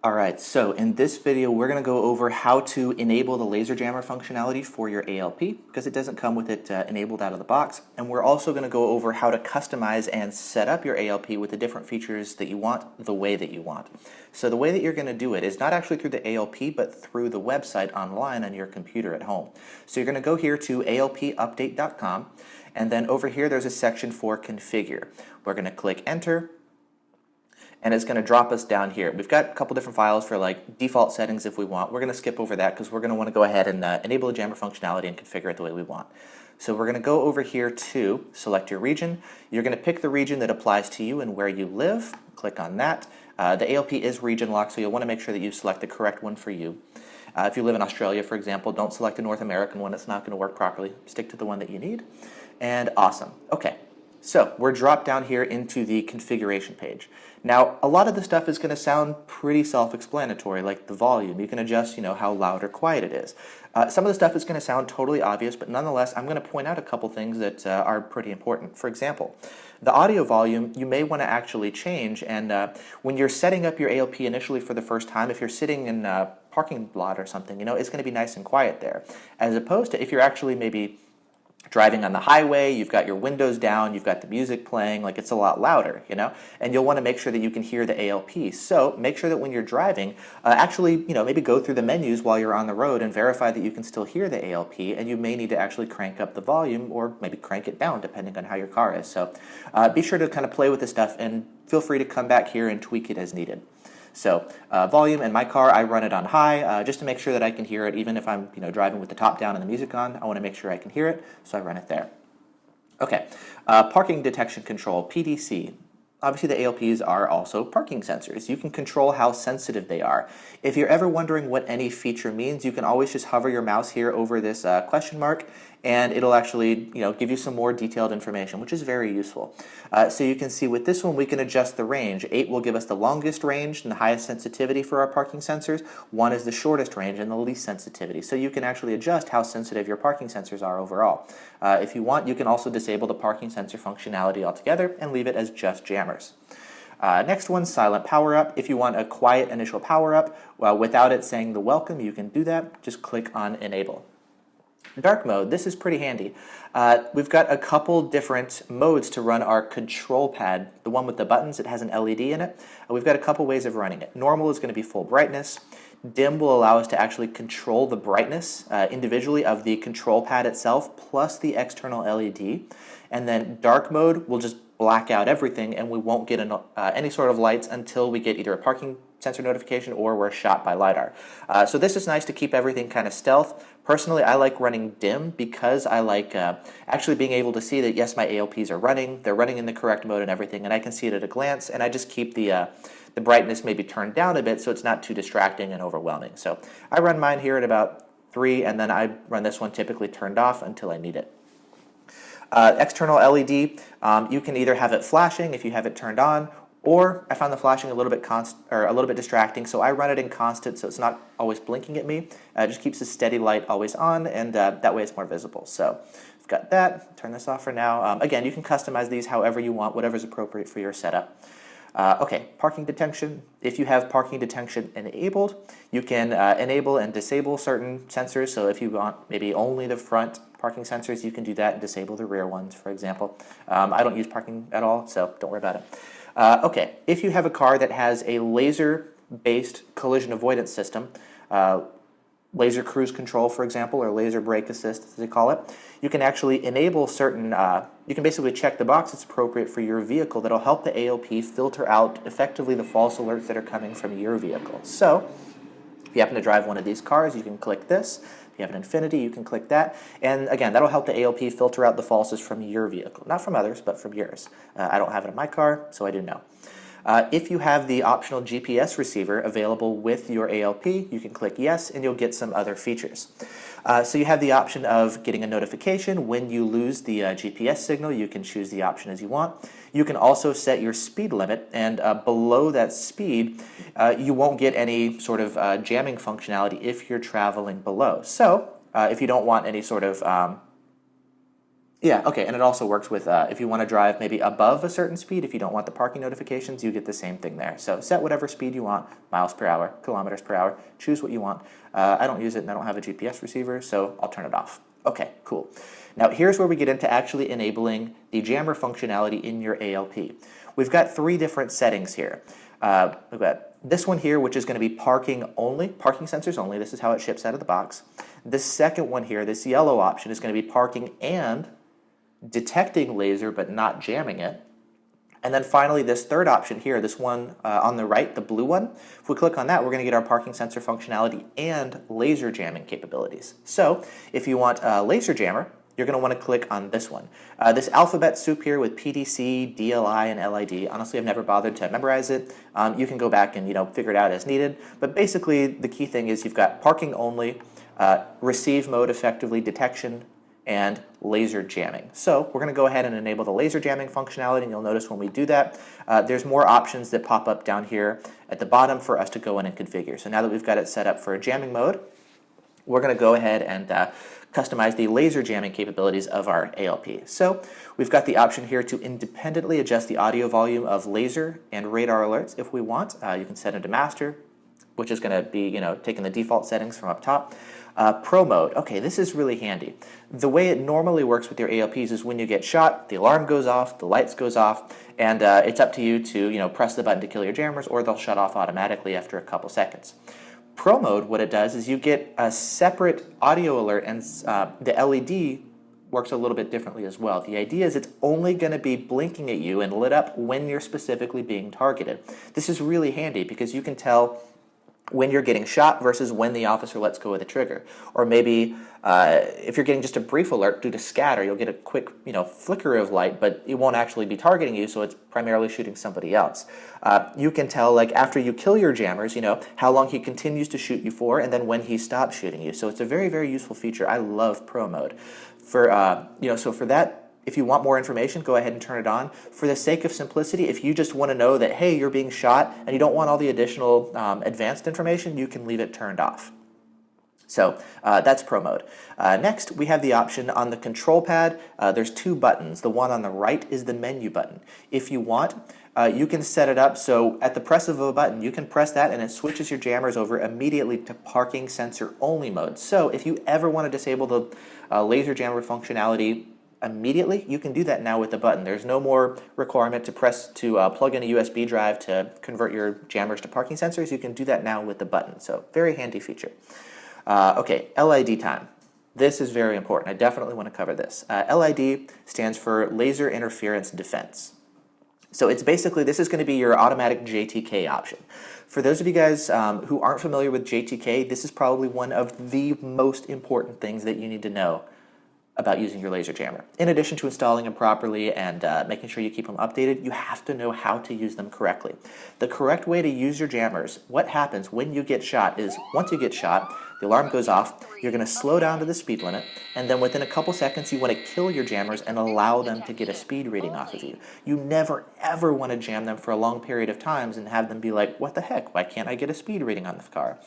Alright, so in this video we're going to go over how to enable the laser jammer functionality for your ALP because it doesn't come with it enabled out of the box, and we're also going to go over how to customize and set up your ALP with the different features that you want the way that you want. So the way that you're going to do it is not actually through the ALP but through the website online on your computer at home. So you're going to go here to alpupdate.com, and then over here there's a section for configure. We're going to click enter, and it's going to drop us down here. We've got a couple different files for like default settings if we want. We're going to skip over that because we're going to want to go ahead and enable the jammer functionality and configure it the way we want. So we're going to go over here to select your region. You're going to pick the region that applies to you and where you live. Click on that. The ALP is region locked, so you'll want to make sure that you select the correct one for you. If you live in Australia, for example, don't select a North American one. It's not going to work properly. Stick to the one that you need. And awesome. Okay. So we're dropped down here into the configuration page. Now, a lot of the stuff is going to sound pretty self-explanatory, like the volume. You can adjust, how loud or quiet it is. Some of the stuff is going to sound totally obvious, but nonetheless, I'm going to point out a couple things that are pretty important. For example, the audio volume you may want to actually change, and when you're setting up your ALP initially for the first time, if you're sitting in a parking lot or something, it's going to be nice and quiet there, as opposed to if you're actually maybe driving on the highway, you've got your windows down, you've got the music playing, like it's a lot louder, and you'll want to make sure that you can hear the ALP. So make sure that when you're driving, actually, maybe go through the menus while you're on the road and verify that you can still hear the ALP, and you may need to actually crank up the volume or maybe crank it down depending on how your car is. So be sure to kind of play with this stuff and feel free to come back here and tweak it as needed. So volume in my car, I run it on high just to make sure that I can hear it. Even if I'm driving with the top down and the music on, I want to make sure I can hear it, so I run it there. Okay, parking detection control, PDC. Obviously, the ALPs are also parking sensors. You can control how sensitive they are. If you're ever wondering what any feature means, you can always just hover your mouse here over this question mark, and it'll actually give you some more detailed information, which is very useful. So you can see with this one, we can adjust the range. 8 will give us the longest range and the highest sensitivity for our parking sensors. 1 is the shortest range and the least sensitivity. So you can actually adjust how sensitive your parking sensors are overall. If you want, you can also disable the parking sensor functionality altogether and leave it as just jammers. Next one, silent power up. If you want a quiet initial power up, without it saying the welcome, you can do that. Just click on enable. Dark mode, this is pretty handy. We've got a couple different modes to run our control pad. The one with the buttons, it has an LED in it. We've got a couple ways of running it. Normal is going to be full brightness. Dim will allow us to actually control the brightness individually of the control pad itself plus the external LED. And then dark mode will just black out everything, and we won't get any sort of lights until we get either a parking sensor notification or we're shot by LiDAR. So this is nice to keep everything kind of stealth. Personally, I like running dim because I like actually being able to see that, yes, my ALPs are running, they're running in the correct mode and everything, and I can see it at a glance, and I just keep the brightness maybe turned down a bit so it's not too distracting and overwhelming. So I run mine here at about 3, and then I run this one typically turned off until I need it. External LED, you can either have it flashing if you have it turned on, or I found the flashing a little bit distracting, so I run it in constant, so it's not always blinking at me. It just keeps a steady light always on, and that way it's more visible. So I've got that. Turn this off for now. Again, you can customize these however you want, whatever's appropriate for your setup. Okay, parking detection. If you have parking detection enabled, you can enable and disable certain sensors. So if you want maybe only the front parking sensors, you can do that and disable the rear ones, for example. I don't use parking at all, so don't worry about it. Okay, if you have a car that has a laser-based collision avoidance system, laser cruise control, for example, or laser brake assist, as they call it, you can actually enable certain, you can basically check the box that's appropriate for your vehicle that'll help the ALP filter out effectively the false alerts that are coming from your vehicle. So, if you happen to drive one of these cars, you can click this. If you have an Infinity, you can click that. And again, that'll help the ALP filter out the falses from your vehicle. Not from others, but from yours. I don't have it in my car, so I do know. If you have the optional GPS receiver available with your ALP, you can click yes, and you'll get some other features. So you have the option of getting a notification when you lose the GPS signal. You can choose the option as you want. You can also set your speed limit, and below that speed, you won't get any sort of jamming functionality if you're traveling below. So if you don't want any sort of Yeah, okay, and it also works with if you want to drive maybe above a certain speed, if you don't want the parking notifications, you get the same thing there. So set whatever speed you want, miles per hour, kilometers per hour, choose what you want. I don't use it and I don't have a GPS receiver, so I'll turn it off. Okay, cool. Now here's where we get into actually enabling the jammer functionality in your ALP. We've got 3 different settings here. We've got this one here, which is going to be parking only, parking sensors only. This is how it ships out of the box. This second one here, this yellow option, is going to be parking and detecting laser but not jamming it. And then finally this third option here, this one on the right, the blue one, if we click on that, we're going to get our parking sensor functionality and laser jamming capabilities. So if you want a laser jammer, you're going to want to click on this one. This alphabet soup here with PDC, DLI, and LID, honestly I've never bothered to memorize it. You can go back and figure it out as needed, but basically the key thing is you've got parking only, receive mode effectively, detection, and laser jamming. So we're going to go ahead and enable the laser jamming functionality, and you'll notice when we do that, there's more options that pop up down here at the bottom for us to go in and configure. So now that we've got it set up for a jamming mode, we're going to go ahead and customize the laser jamming capabilities of our ALP. So we've got the option here to independently adjust the audio volume of laser and radar alerts if we want. You can set it to master, which is going to be taking the default settings from up top. Pro mode, okay, this is really handy. The way it normally works with your ALPs is when you get shot, the alarm goes off, the lights goes off, and it's up to you to press the button to kill your jammers, or they'll shut off automatically after a couple seconds. Pro mode, what it does is you get a separate audio alert, and the LED works a little bit differently as well. The idea is it's only going to be blinking at you and lit up when you're specifically being targeted. This is really handy because you can tell when you're getting shot versus when the officer lets go of the trigger. Or maybe if you're getting just a brief alert due to scatter, you'll get a quick flicker of light, but it won't actually be targeting you, so it's primarily shooting somebody else. You can tell, like, after you kill your jammers, how long he continues to shoot you for, and then when he stops shooting you. So it's a very, very useful feature. I love Pro Mode. So for that, if you want more information, go ahead and turn it on. For the sake of simplicity, if you just want to know that, hey, you're being shot and you don't want all the additional advanced information, you can leave it turned off. So that's Pro Mode. Next, we have the option on the control pad. There's 2 buttons. The one on the right is the menu button. If you want, you can set it up so at the press of a button, you can press that and it switches your jammers over immediately to parking sensor only mode. So if you ever want to disable the laser jammer functionality immediately, you can do that now with the button. There's no more requirement to plug in a USB drive to convert your jammers to parking sensors. You can do that now with the button. So very handy feature. Okay, LID time. This is very important. I definitely want to cover this. LID stands for Laser Interference Defense. So it's basically, this is going to be your automatic JTK option. For those of you guys who aren't familiar with JTK, this is probably one of the most important things that you need to know about using your laser jammer. In addition to installing them properly and making sure you keep them updated, you have to know how to use them correctly. The correct way to use your jammers, what happens when you get shot is, once you get shot, the alarm goes off, you're going to slow down to the speed limit, and then within a couple seconds you want to kill your jammers and allow them to get a speed reading off of you. You never ever want to jam them for a long period of times and have them be like, what the heck, why can't I get a speed reading on the car?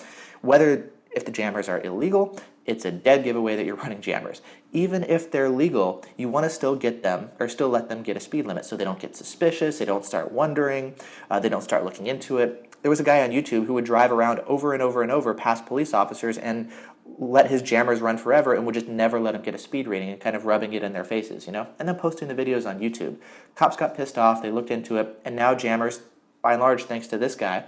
If the jammers are illegal, it's a dead giveaway that you're running jammers. Even if they're legal, you want to still get them, or still let them get a speed limit so they don't get suspicious, they don't start wondering, they don't start looking into it. There was a guy on YouTube who would drive around over and over and over past police officers and let his jammers run forever and would just never let him get a speed reading and kind of rubbing it in their faces, and then posting the videos on YouTube. Cops got pissed off, they looked into it, and now jammers, by and large, thanks to this guy,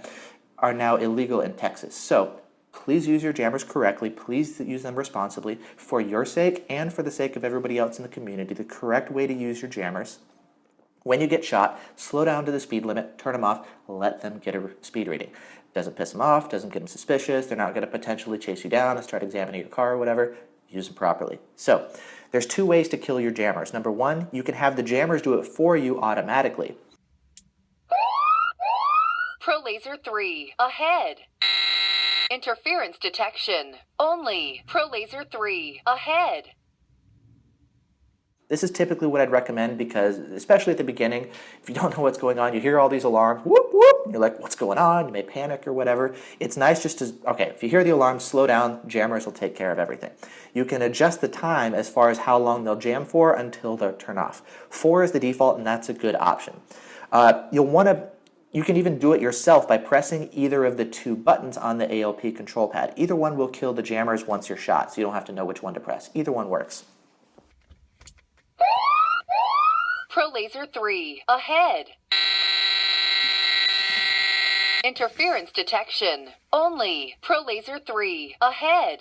are now illegal in Texas. So please use your jammers correctly. Please use them responsibly for your sake and for the sake of everybody else in the community. The correct way to use your jammers. When you get shot, slow down to the speed limit, turn them off, let them get a speed reading. Doesn't piss them off, doesn't get them suspicious, they're not going to potentially chase you down and start examining your car or whatever. Use them properly. So, there's 2 ways to kill your jammers. Number 1, you can have the jammers do it for you automatically. Pro Laser 3, ahead. Interference detection, only. Pro Laser 3, ahead. This is typically what I'd recommend because, especially at the beginning, if you don't know what's going on, you hear all these alarms, whoop, whoop, and you're like, what's going on? You may panic or whatever. It's nice just to, okay, if you hear the alarm, slow down, jammers will take care of everything. You can adjust the time as far as how long they'll jam for until they'll turn off. 4 is the default, and that's a good option. You can even do it yourself by pressing either of the 2 buttons on the ALP control pad. Either one will kill the jammers once you're shot, so you don't have to know which one to press. Either one works. Pro Laser 3, ahead. Interference detection, only. Pro Laser 3, ahead.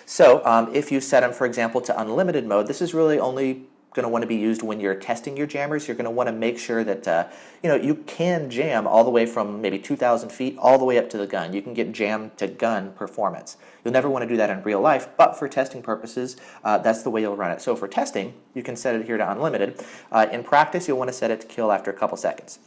So if you set them, for example, to unlimited mode, this is really only going to want to be used when you're testing your jammers. You're going to want to make sure that you can jam all the way from maybe 2,000 feet all the way up to the gun. You can get jam to gun performance. You'll never want to do that in real life, but for testing purposes, that's the way you'll run it. So for testing, you can set it here to unlimited. In practice, you'll want to set it to kill after a couple seconds.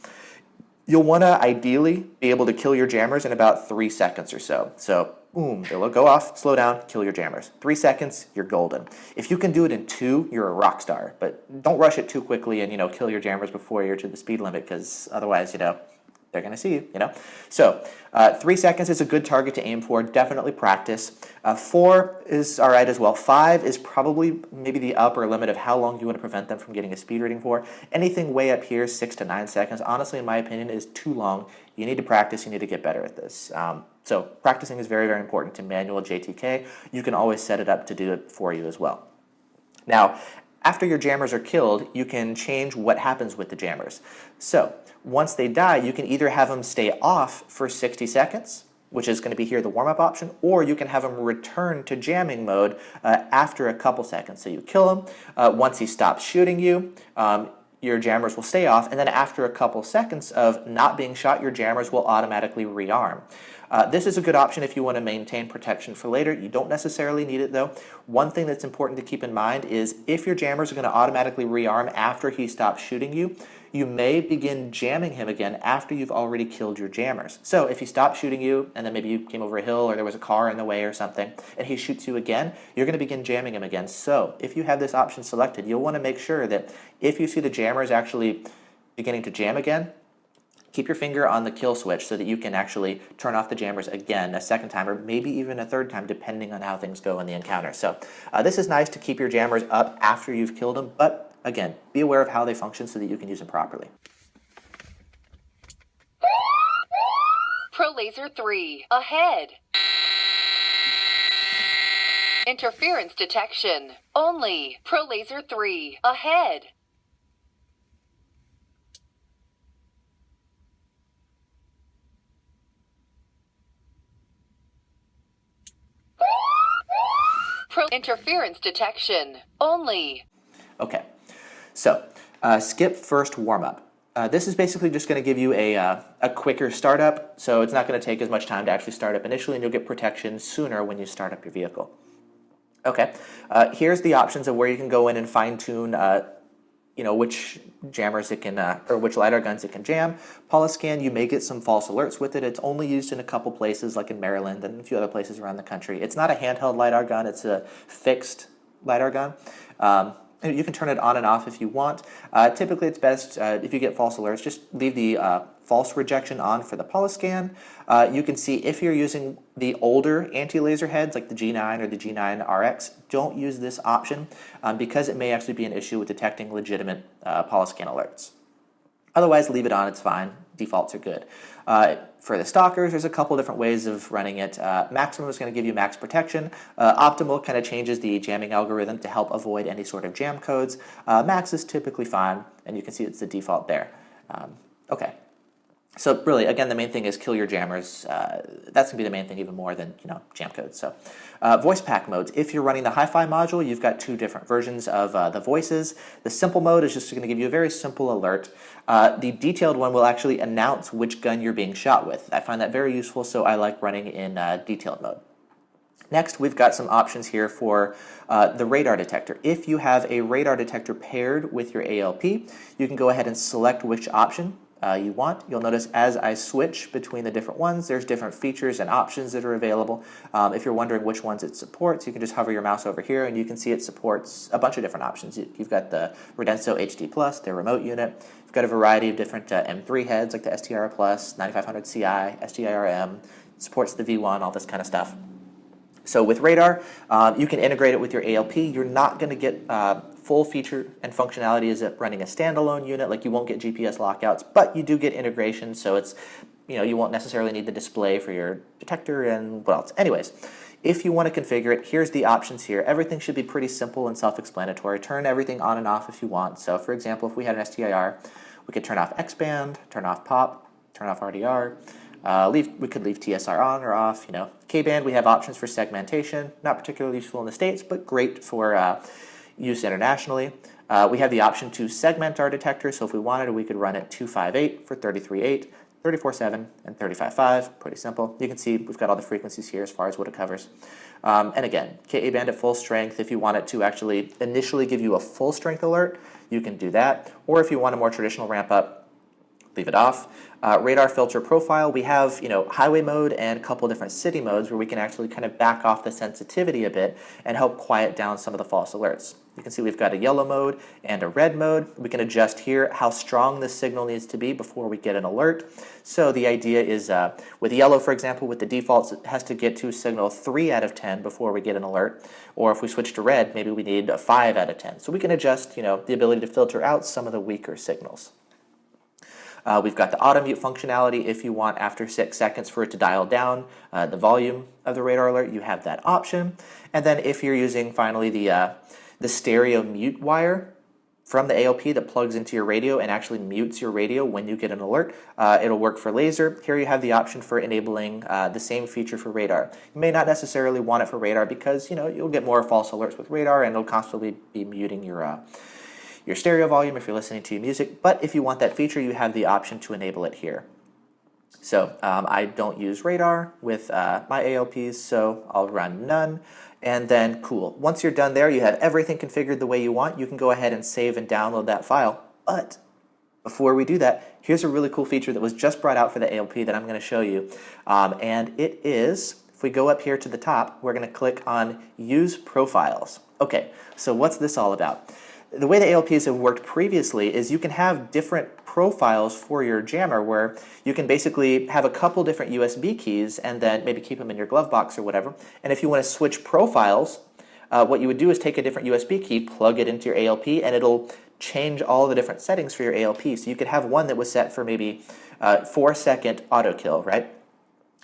You'll want to ideally be able to kill your jammers in about 3 seconds or so. So boom, they'll go off, slow down, kill your jammers. 3 seconds, you're golden. If you can do it in 2, you're a rock star. But don't rush it too quickly and kill your jammers before you're to the speed limit, because otherwise they're going to see you. So 3 seconds is a good target to aim for. Definitely practice. 4 is all right as well. 5 is probably maybe the upper limit of how long you want to prevent them from getting a speed rating for. Anything way up here, 6 to 9 seconds, honestly, in my opinion, is too long. You need to practice. You need to get better at this. So practicing is very, very important to manual JTK. You can always set it up to do it for you as well. Now, after your jammers are killed, you can change what happens with the jammers. So once they die, you can either have them stay off for 60 seconds, which is going to be here the warm-up option, or you can have them return to jamming mode after a couple seconds. So you kill him. Once he stops shooting you, your jammers will stay off, and then after a couple seconds of not being shot, your jammers will automatically rearm. This is a good option if you want to maintain protection for later. You don't necessarily need it though. One thing that's important to keep in mind is if your jammers are going to automatically rearm after he stops shooting you, you may begin jamming him again after you've already killed your jammers. So if he stopped shooting you and then maybe you came over a hill or there was a car in the way or something and he shoots you again, you're going to begin jamming him again. So if you have this option selected, you'll want to make sure that if you see the jammers actually beginning to jam again, keep your finger on the kill switch so that you can actually turn off the jammers again a second time or maybe even a third time depending on how things go in the encounter. So this is nice to keep your jammers up after you've killed them, but again, be aware of how they function so that you can use them properly. Pro Laser 3, ahead. Interference detection, only. Pro Laser 3, ahead. Pro interference detection, only. Okay, so skip first warm-up. This is basically just going to give you a quicker startup, so it's not going to take as much time to actually start up initially, and you'll get protection sooner when you start up your vehicle. Okay, here's the options of where you can go in and fine-tune which jammers it can, or which LiDAR guns it can jam. Polyscan, you may get some false alerts with it. It's only used in a couple places, like in Maryland and a few other places around the country. It's not a handheld LiDAR gun, it's a fixed LiDAR gun. You can turn it on and off if you want. Typically, it's best if you get false alerts, just leave the false rejection on for the Polyscan. You can see if you're using the older anti-laser heads, like the G9 or the G9 RX, don't use this option because it may actually be an issue with detecting legitimate Polyscan alerts. Otherwise, leave it on, it's fine. Defaults are good. For the stalkers, there's a couple different ways of running it. Maximum is going to give you max protection. Optimal kind of changes the jamming algorithm to help avoid any sort of jam codes. Max is typically fine, and you can see it's the default there. Okay. So really, again, the main thing is kill your jammers. That's going to be the main thing even more than jam codes. So voice pack modes. If you're running the hi-fi module, you've got 2 different versions of the voices. The simple mode is just going to give you a very simple alert. The detailed one will actually announce which gun you're being shot with. I find that very useful, so I like running in detailed mode. Next, we've got some options here for the radar detector. If you have a radar detector paired with your ALP, you can go ahead and select which option. you want. You'll notice as I switch between the different ones, there's different features and options that are available. If you're wondering which ones it supports, you can just hover your mouse over here and you can see it supports a bunch of different options. You've got the Redenso HD+, their remote unit. You've got a variety of different M3 heads like the STR+, 9500 Ci, SGIRM. It supports the V1, all this kind of stuff. So with radar, you can integrate it with your ALP. You're not going to get full feature and functionality as it running a standalone unit, like you won't get GPS lockouts, but you do get integration, so it's, you won't necessarily need the display for your detector and what else. Anyways, if you want to configure it, here's the options here. Everything should be pretty simple and self-explanatory. Turn everything on and off if you want. So for example, if we had an STIR, we could turn off X-band, turn off pop, turn off RDR. We could leave TSR on or off. K-band, we have options for segmentation. Not particularly useful in the States, but great for use internationally. We have the option to segment our detector, so if we wanted, we could run it 258 for 33.8, 34.7, and 35.5. Pretty simple. You can see we've got all the frequencies here as far as what it covers. And again, Ka-band at full strength. If you want it to actually initially give you a full strength alert, you can do that. Or if you want a more traditional ramp up, leave it off. Radar filter profile, we have highway mode and a couple different city modes where we can actually kind of back off the sensitivity a bit and help quiet down some of the false alerts. You can see we've got a yellow mode and a red mode. We can adjust here how strong the signal needs to be before we get an alert. So the idea is with yellow, for example, with the defaults, it has to get to signal 3 out of 10 before we get an alert. Or if we switch to red, maybe we need a 5 out of 10. So we can adjust the ability to filter out some of the weaker signals. We've got the auto mute functionality. If you want after 6 seconds for it to dial down the volume of the radar alert, you have that option. And then if you're using finally the stereo mute wire from the ALP that plugs into your radio and actually mutes your radio when you get an alert, it'll work for laser. Here you have the option for enabling the same feature for radar. You may not necessarily want it for radar because you'll get more false alerts with radar and it'll constantly be muting your stereo volume if you're listening to music, but if you want that feature, you have the option to enable it here. So I don't use radar with my ALPs, so I'll run none, and then cool. Once you're done there, you have everything configured the way you want. You can go ahead and save and download that file, but before we do that, here's a really cool feature that was just brought out for the ALP that I'm going to show you, and it is, if we go up here to the top, we're going to click on Use Profiles. Okay, so what's this all about? The way the ALPs have worked previously is you can have different profiles for your jammer where you can basically have a couple different USB keys and then maybe keep them in your glove box or whatever. And if you want to switch profiles, what you would do is take a different USB key, plug it into your ALP, and it'll change all the different settings for your ALP. So you could have one that was set for maybe 4-second auto kill, right?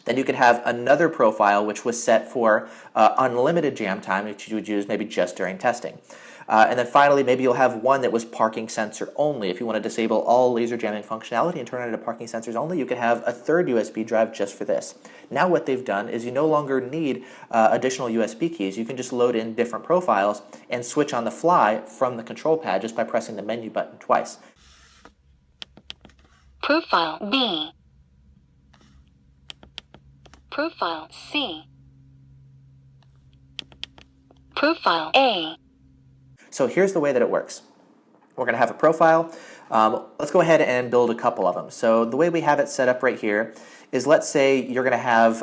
Then you could have another profile which was set for unlimited jam time, which you would use maybe just during testing. And then finally, maybe you'll have one that was parking sensor only. If you want to disable all laser jamming functionality and turn it into parking sensors only, you could have a third USB drive just for this. Now what they've done is you no longer need additional USB keys. You can just load in different profiles and switch on the fly from the control pad just by pressing the menu button twice. Profile B. Profile C. Profile A. So here's the way that it works. We're going to have a profile. Let's go ahead and build a couple of them. So the way we have it set up right here is, let's say you're going to have,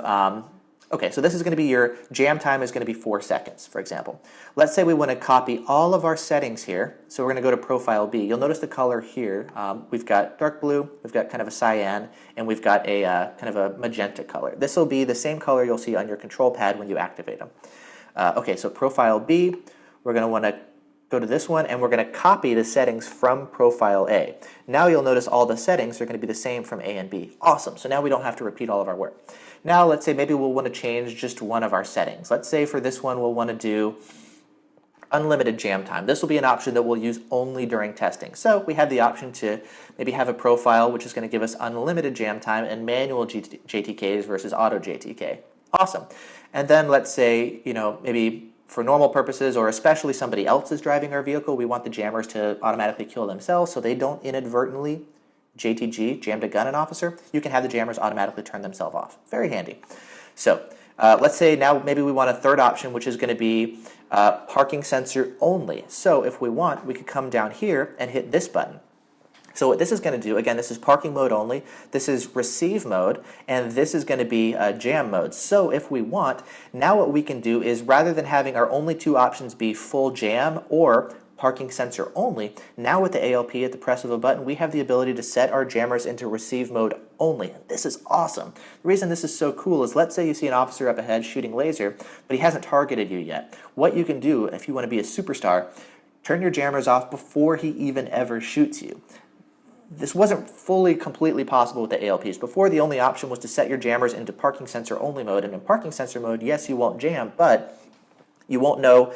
okay, so this is going to be your jam time is going to be 4 seconds, for example. Let's say we want to copy all of our settings here. So we're going to go to Profile B. You'll notice the color here. We've got dark blue, we've got kind of a cyan, and we've got a kind of a magenta color. This will be the same color you'll see on your control pad when you activate them. Okay, so Profile B, we're going to want to go to this one, and we're going to copy the settings from Profile A. Now you'll notice all the settings are going to be the same from A and B. Awesome, so now we don't have to repeat all of our work. Now let's say maybe we'll want to change just one of our settings. Let's say for this one we'll want to do unlimited jam time. This will be an option that we'll use only during testing. So we have the option to maybe have a profile which is going to give us unlimited jam time and manual JTKs versus auto JTK. Awesome. And then let's say, maybe for normal purposes, or especially somebody else is driving our vehicle, we want the jammers to automatically kill themselves so they don't inadvertently JTG, jam to gun an officer. You can have the jammers automatically turn themselves off. Very handy. So let's say now maybe we want a third option, which is going to be parking sensor only. So if we want, we could come down here and hit this button. So what this is going to do, again, this is parking mode only, this is receive mode, and this is going to be jam mode. So if we want, now what we can do is rather than having our only two options be full jam or parking sensor only, now with the ALP at the press of a button, we have the ability to set our jammers into receive mode only. This is awesome. The reason this is so cool is let's say you see an officer up ahead shooting laser, but he hasn't targeted you yet. What you can do if you want to be a superstar, turn your jammers off before he even ever shoots you. This wasn't fully completely possible with the ALPs. Before, the only option was to set your jammers into parking sensor only mode, and in parking sensor mode, yes, you won't jam, but you won't know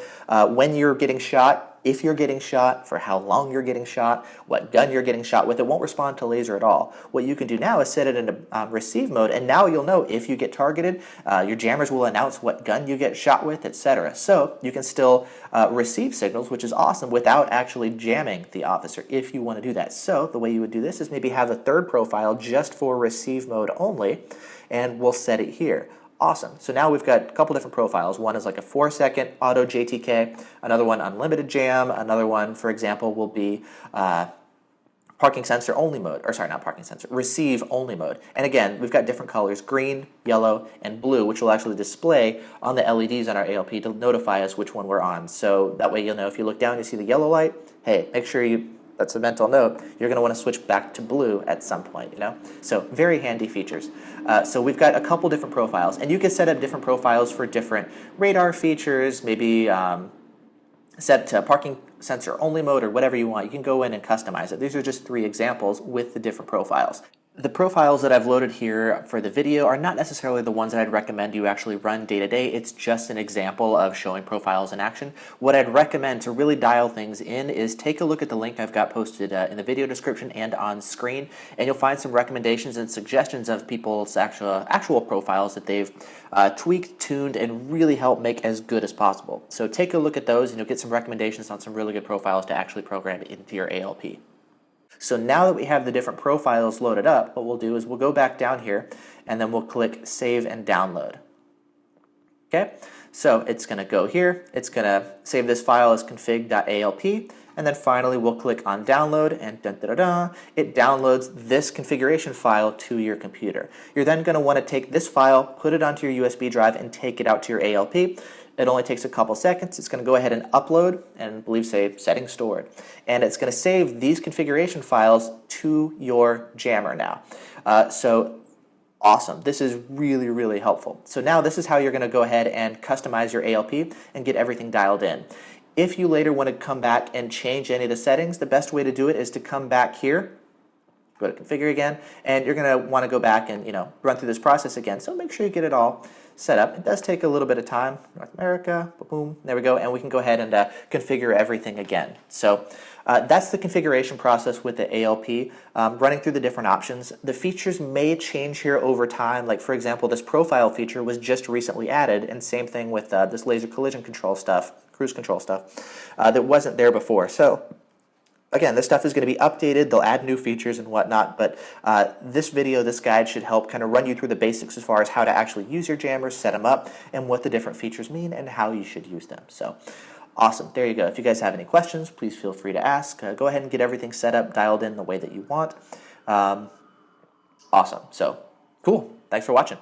when you're getting shot, if you're getting shot, for how long you're getting shot, what gun you're getting shot with. It won't respond to laser at all. What you can do now is set it into receive mode, and now you'll know if you get targeted. Your jammers will announce what gun you get shot with, etc. So you can still receive signals, which is awesome, without actually jamming the officer if you want to do that. So the way you would do this is maybe have a third profile just for receive mode only, and we'll set it here. Awesome. So now we've got a couple different profiles. One is like a 4-second auto JTK, another one unlimited jam, another one, for example, will be parking sensor only mode, or sorry, not parking sensor, receive only mode. And again, we've got different colors, green, yellow, and blue, which will actually display on the LEDs on our ALP to notify us which one we're on. So that way you'll know if you look down, you see the yellow light, hey, make sure that's a mental note, you're going to want to switch back to blue at some point, you know? So very handy features. So we've got a couple different profiles, and you can set up different profiles for different radar features, maybe set to parking sensor only mode or whatever you want. You can go in and customize it. These are just 3 examples with the different profiles. The profiles that I've loaded here for the video are not necessarily the ones that I'd recommend you actually run day to day. It's just an example of showing profiles in action. What I'd recommend to really dial things in is take a look at the link I've got posted in the video description and on screen, and you'll find some recommendations and suggestions of people's actual profiles that they've tweaked, tuned, and really helped make as good as possible. So take a look at those and you'll get some recommendations on some really good profiles to actually program into your ALP. So now that we have the different profiles loaded up, what we'll do is we'll go back down here and then we'll click Save and Download. Okay, so it's going to go here, it's going to save this file as config.alp, and then finally we'll click on Download, and it downloads this configuration file to your computer. You're then going to want to take this file, put it onto your USB drive, and take it out to your ALP. It only takes a couple seconds. It's going to go ahead and upload and I believe say settings stored. And it's going to save these configuration files to your jammer now. So awesome. This is really, really helpful. So now this is how you're going to go ahead and customize your ALP and get everything dialed in. If you later want to come back and change any of the settings, the best way to do it is to come back here, go to configure again, and you're going to want to go back and run through this process again. So make sure you get it all set up. It does take a little bit of time. North America, boom, there we go, and we can go ahead and configure everything again. So that's the configuration process with the ALP, running through the different options. The features may change here over time. Like for example, this profile feature was just recently added, and same thing with this laser collision control stuff, cruise control stuff, that wasn't there before. So again, this stuff is going to be updated. They'll add new features and whatnot, but this video, this guide should help kind of run you through the basics as far as how to actually use your jammers, set them up, and what the different features mean and how you should use them. So awesome. There you go. If you guys have any questions, please feel free to ask. Go ahead and get everything set up, dialed in the way that you want. Awesome. So cool. Thanks for watching.